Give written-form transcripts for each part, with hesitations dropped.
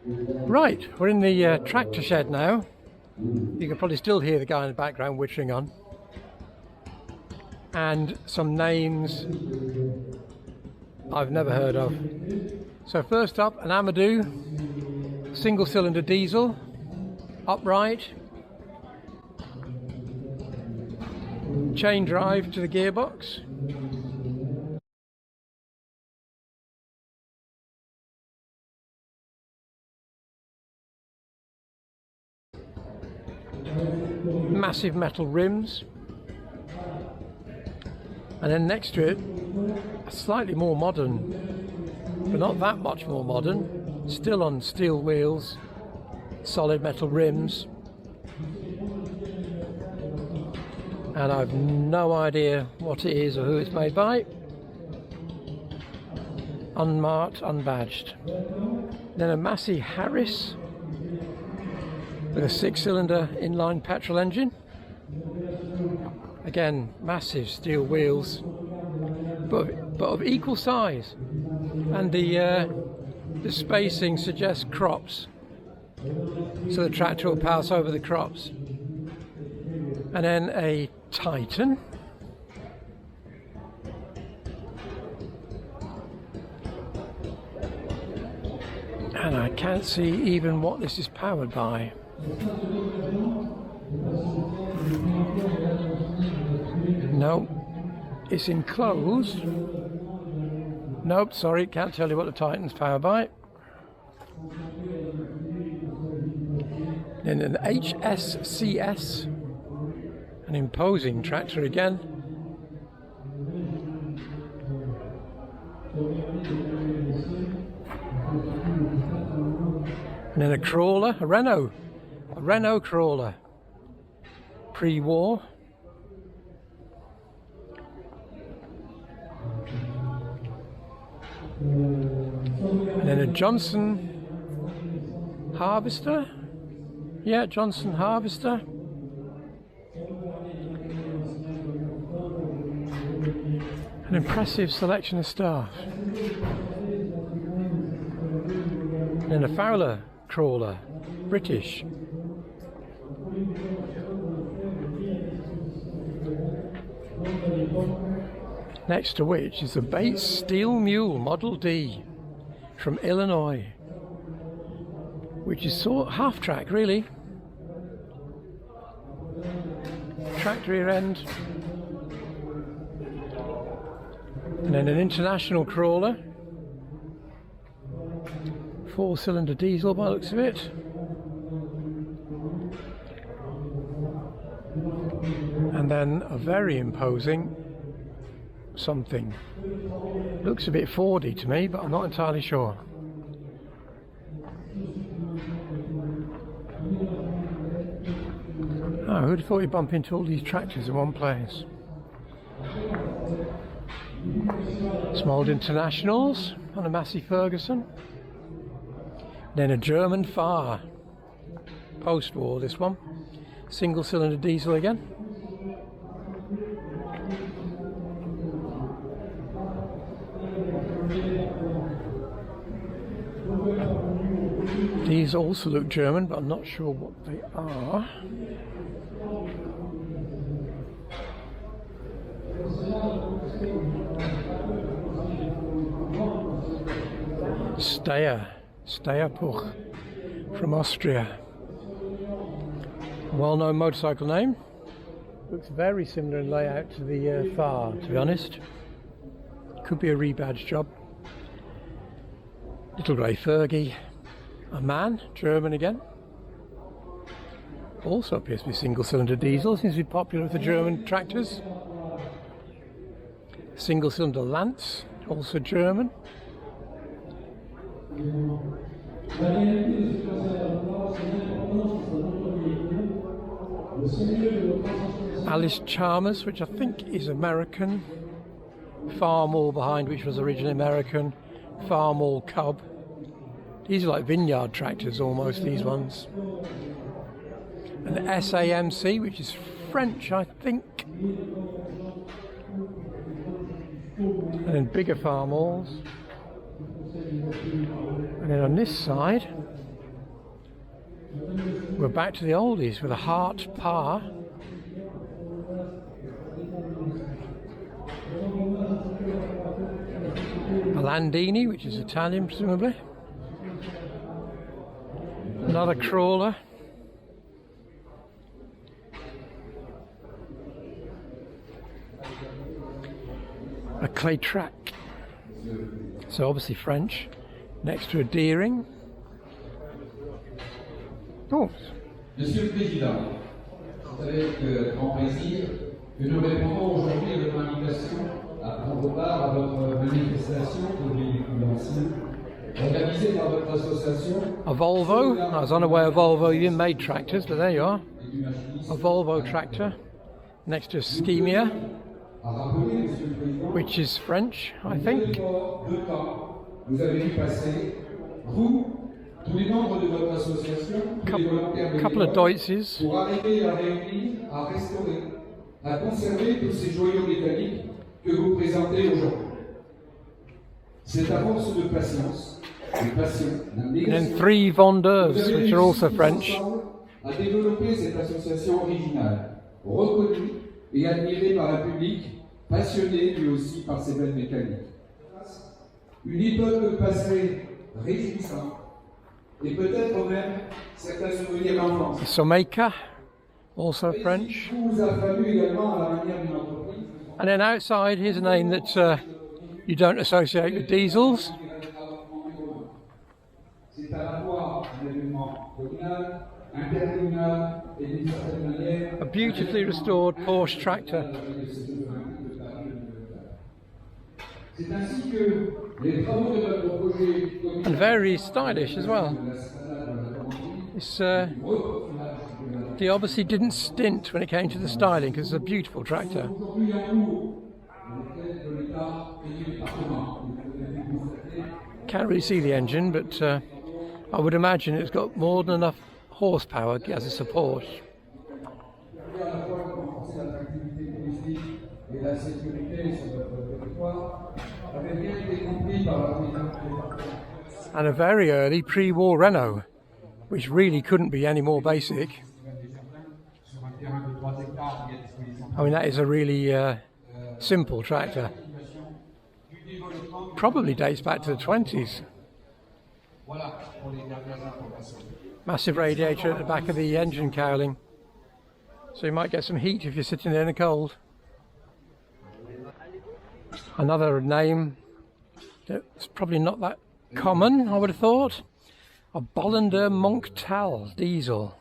Right, we're in the tractor shed now. You can probably still hear the guy in the background whittering on. And some names I've never heard of. So first up, an Amadou single cylinder diesel, upright, chain drive to the gearbox. Massive metal rims, and then next to it a slightly more modern, but not that much more modern, still on steel wheels, solid metal rims, and I've no idea what it is or who it's made by. Unmarked, unbadged. Then a Massey Harris with a 6-cylinder inline petrol engine. Again, massive steel wheels, but of equal size, and the spacing suggests crops, so the tractor will pass over the crops. And then a Titan, and I can't see even what this is powered by. No, it's enclosed. Nope, sorry, can't tell you what the Titan's powered by. Then an HSCS, an imposing tractor again. And then a crawler, a Renault crawler, pre-war. And then a Johnson Harvester. Yeah, Johnson Harvester. An impressive selection of staff. And then a Fowler crawler, British. Next to which is the Bates Steel Mule Model D from Illinois, which is sort of half-track really. Tractor rear end. And then an International crawler, 4-cylinder diesel by the looks of it. And then a very imposing something. Looks a bit Fordy to me, but I'm not entirely sure. Oh, who'd have thought you'd bump into all these tractors in one place? Some old Internationals on a Massey Ferguson. Then a German Fahr, post-war this one, single cylinder diesel again. These also look German, but I'm not sure what they are. Steyr-Puch from Austria. Well-known motorcycle name. Looks very similar in layout to the Fahr, to be honest. Could be a rebadge job. Little grey Fergie. A MAN, German again. Also appears to be single-cylinder diesel. Seems to be popular with the German tractors. Single-cylinder Lance, also German. Alice Chalmers, which I think is American. Farmall behind, which was originally American. Farmall Cub. These are like vineyard tractors almost, these ones. And the SAMC, which is French, I think. And then bigger Farmalls. And then on this side, We're back to the oldies with a Hart Par. A Landini, which is Italian presumably. Another crawler. A Claytrac. So obviously French. Next to a Deering. Oh. Monsieur le Président, c'est avec grand plaisir que nous répondons aujourd'hui à votre invitation à prendre part à votre manifestation pour les véhicules anciens, organisée par votre association. A Volvo. I was unaware Volvo even made tractors, but there you are. A Volvo tractor. Next to a Scemia, which is French, I think. Vous avez vu passer, vous, tous les membres de votre association, tous les volontaires Couple of Deutzes. pour arriver à réunir, à restaurer, à conserver tous ces joyaux métalliques que vous présentez aujourd'hui. C'est à force de patience, de passion, And then 3 Vendeurs, which are also French. à développer cette association originale, reconnue et admirée par un public passionné lui aussi par ces belles mécaniques. Une époque passée réjouissante et peut-être même certains souvenirs d'enfance. Someka, also French. Il vous a fallu également à la manière d'une entreprise. And then outside, here's a name that you don't associate with diesels. C'est à la fois un événement communal, intercommunal et d'une certaine manière. A beautifully restored Porsche tractor. C'est ainsi que les travaux de notre projet And very stylish as well. It's, they obviously didn't stint when it came to the styling because it's a beautiful tractor. aujourd'hui en cours, lequel de l'État et du département. Can't really see the engine, but I would imagine it's got more than enough horsepower as a support. À la fois de renforcer l'attractivité touristique et la sécurité sur notre territoire, avait bien été compris par la présidente du département. And a very early pre-war Renault, which really couldn't be any more basic. I mean, that is a really simple tractor. Probably dates back to the 20s. Massive radiator at the back of the engine cowling, so you might get some heat if you're sitting there in the cold. Another name that's probably not that common, I would have thought. A Bollender Monctal diesel.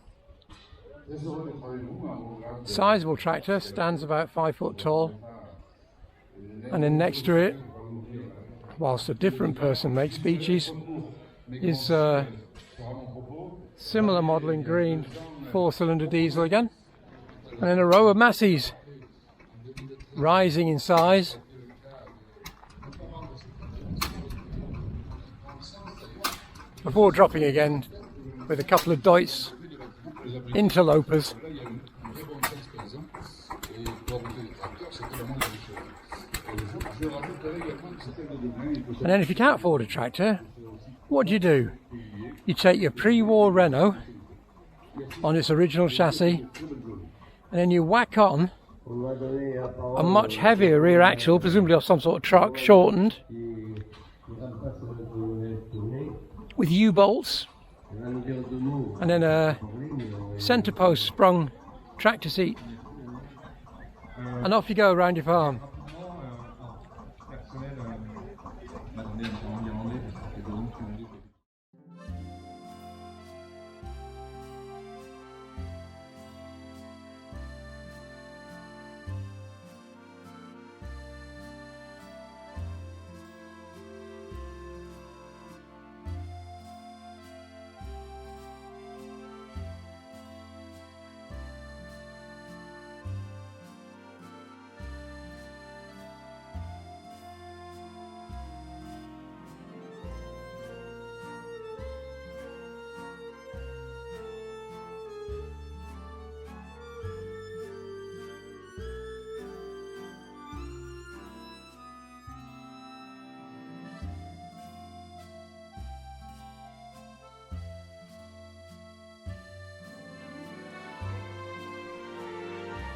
Sizable tractor, stands about 5 foot tall. And then next to it, whilst a different person makes speeches, is a similar model in green, 4-cylinder diesel again. And then a row of Masseys, rising in size. Before dropping again with a couple of Deutz interlopers. And then if you can't afford a tractor, what do? You take your pre-war Renault on its original chassis, and then you whack on a much heavier rear axle, presumably off some sort of truck, shortened, with U-bolts, and then a centre post sprung tractor seat, and off you go around your farm.